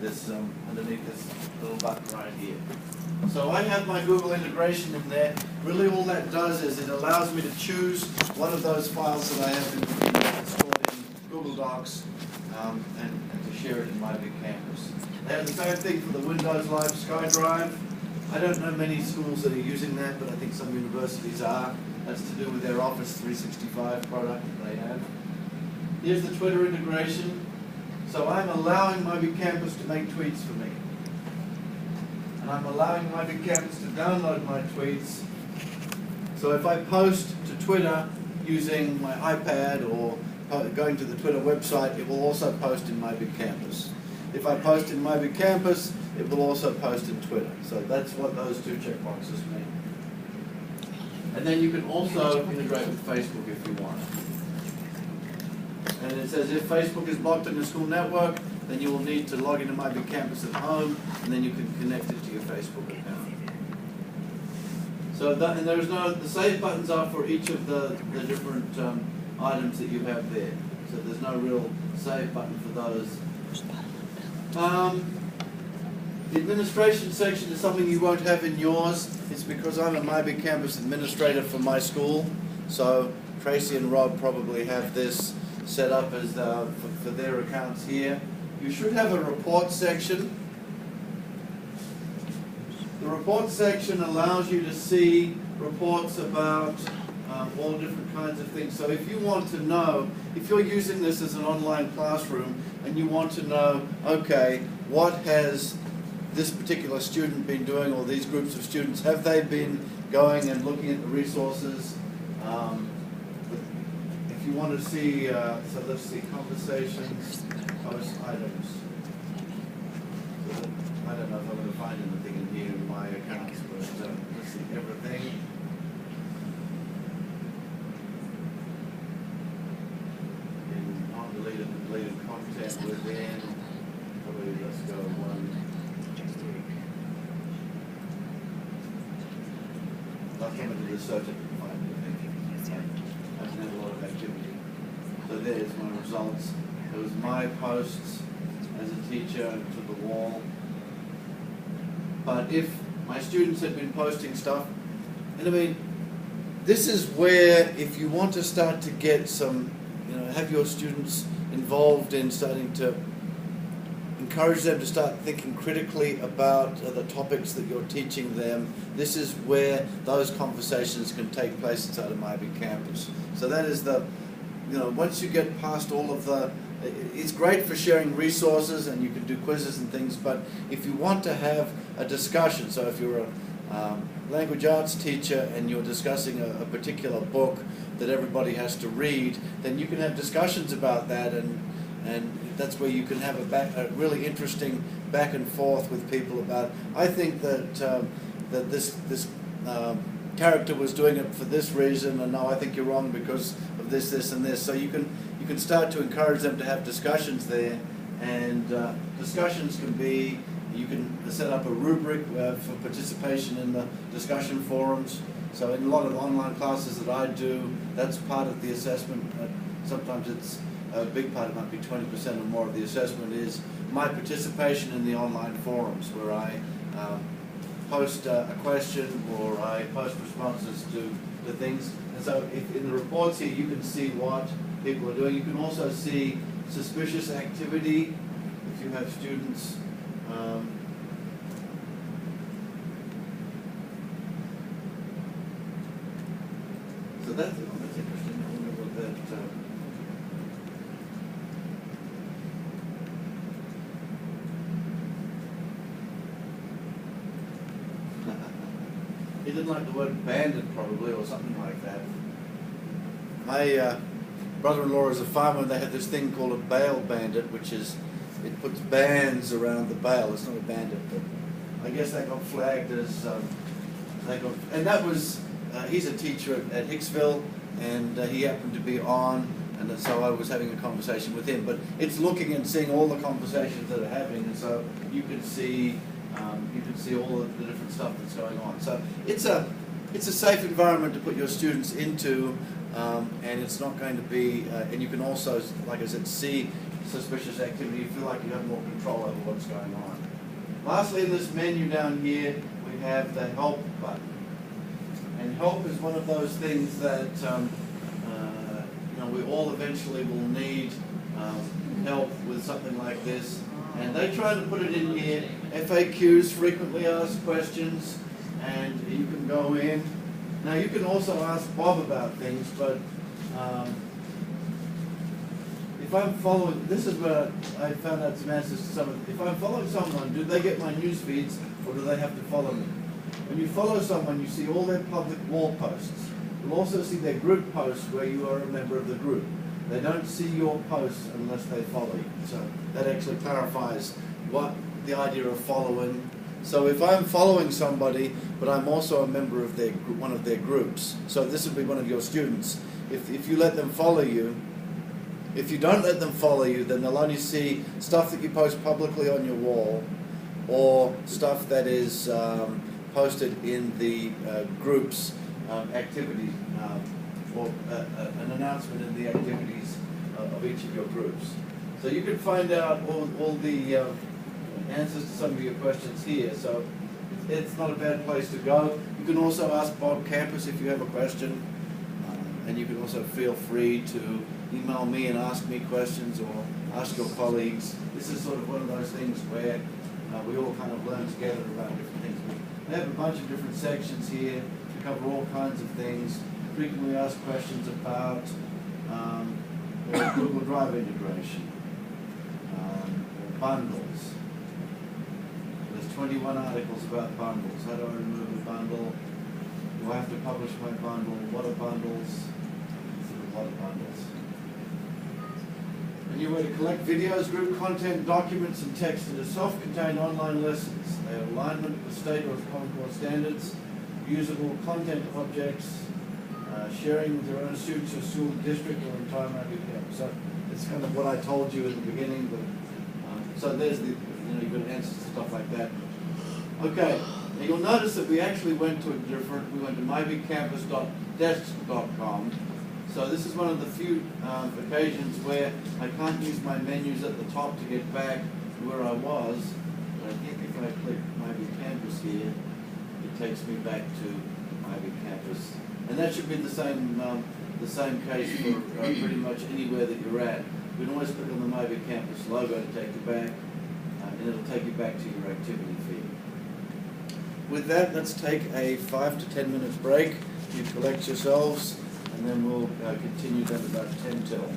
this underneath this little button right here. So I have my Google integration in there. Really all that does is it allows me to choose one of those files that I have installed in Google Docs and to share it in my big campus. They have the same thing for the Windows Live SkyDrive. I don't know many schools that are using that, but I think some universities are. That's to do with their Office 365 product that they have. Here's the Twitter integration. So I'm allowing my big campus to make tweets for me. And I'm allowing my big campus to download my tweets. So if I post to Twitter using my iPad or going to the Twitter website, it will also post in my big campus. If I post in my big campus, it will also post in Twitter. So that's what those two checkboxes mean. And then you can also integrate with Facebook if you want. And it says if Facebook is blocked on your school network, then you will need to log into My Big Campus at home, and then you can connect it to your Facebook account. So that, and there's no, the save buttons are for each of the different items that you have there. So there's no real save button for those. The administration section is something you won't have in yours. It's because I'm a My Big Campus administrator for my school. So Tracy and Rob probably have this set up as for their accounts here. You should have a report section. The report section allows you to see reports about all different kinds of things. So if you want to know, if you're using this as an online classroom and you want to know, okay, what has this particular student been doing, or these groups of students, have they been going and looking at the resources? If you want to see, so let's see, conversations, post items. So I don't know if I'm going to find anything in here in my accounts, but let's see, everything. In non-deleted and deleted content within, probably let's go one. Last time I did a search, I didn't find anything. I didn't have a lot of activity. So there's my results. It was my posts as a teacher to the wall. But if my students had been posting stuff, and I mean, this is where if you want to start to get some, have your students involved in starting to encourage them to start thinking critically about the topics that you're teaching them, this is where those conversations can take place inside of My Big Campus. So that is the, once you get past all of the, it's great for sharing resources and you can do quizzes and things, but if you want to have a discussion, so if you're a language arts teacher and you're discussing a particular book that everybody has to read, then you can have discussions about that, and that's where you can have a really interesting back and forth with people about, I think that that this character was doing it for this reason, and no, I think you're wrong because of this, this, and this. So you can start to encourage them to have discussions there, and discussions can be, you can set up a rubric for participation in the discussion forums. So in a lot of online classes that I do, that's part of the assessment. Sometimes it's a big part, it might be 20% or more of the assessment, is my participation in the online forums where I post a question or I post responses to things. And so if in the reports here you can see what people are doing. You can also see suspicious activity if you have students. So that's interesting. I wonder what that. He didn't like the word bandit, probably, or something like that. My brother-in-law is a farmer, and they have this thing called a bale bandit, which is, it puts bands around the bale. It's not a bandit, but I guess they got flagged as, and that was, he's a teacher at Hicksville, and he happened to be on, and so I was having a conversation with him. But it's looking and seeing all the conversations that are happening, and so you can see all of the different stuff that's going on. So it's a safe environment to put your students into, and it's not going to be, and you can also, like I said, see suspicious activity, you feel like you have more control over what's going on. Lastly, in this menu down here, we have the help button. And help is one of those things that we all eventually will need help with something like this. And they try to put it in here, FAQs, frequently asked questions, and you can go in. Now you can also ask Bob about things, but if I'm following, this is where I found out some answers to some of, if I'm following someone, do they get my news feeds or do they have to follow me? When you follow someone, you see all their public wall posts. You'll also see their group posts where you are a member of the group. They don't see your posts unless they follow you. So that actually clarifies what the idea of following. So if I'm following somebody, but I'm also a member of their one of their groups, so this would be one of your students, if you let them follow you, if you don't let them follow you, then they'll only see stuff that you post publicly on your wall or stuff that is posted in the group's activity or an announcement in the activities of each of your groups. So you can find out all the answers to some of your questions here. So it's not a bad place to go. You can also ask Bob Campus if you have a question, and you can also feel free to email me and ask me questions or ask your colleagues. This is sort of one of those things where we all kind of learn together about different things. We have a bunch of different sections here to cover all kinds of things. Frequently asked questions about Google Drive integration, bundles. There's 21 articles about bundles. How do I remove a bundle? Do I have to publish my bundle? What are bundles? A lot of bundles. A new way to collect videos, group content, documents, and text into self-contained online lessons. They have alignment with state or Common Core standards, usable content objects, sharing with your own students, your school district, or entire campus. So it's kind of what I told you in the beginning. But, so there's the, you can answer stuff like that. Okay, now you'll notice that we actually went to we went to myBigCampus.desk.com. So this is one of the few occasions where I can't use my menus at the top to get back to where I was. But I think if I click myBigCampus here, it takes me back to myBigCampus. And that should be the same case for pretty much anywhere that you're at. You can always click on the myBigCampus logo to take you back, and it'll take you back to your activity feed. With that, let's take a 5 to 10 minutes break. You collect yourselves, and then we'll continue then about 10 till.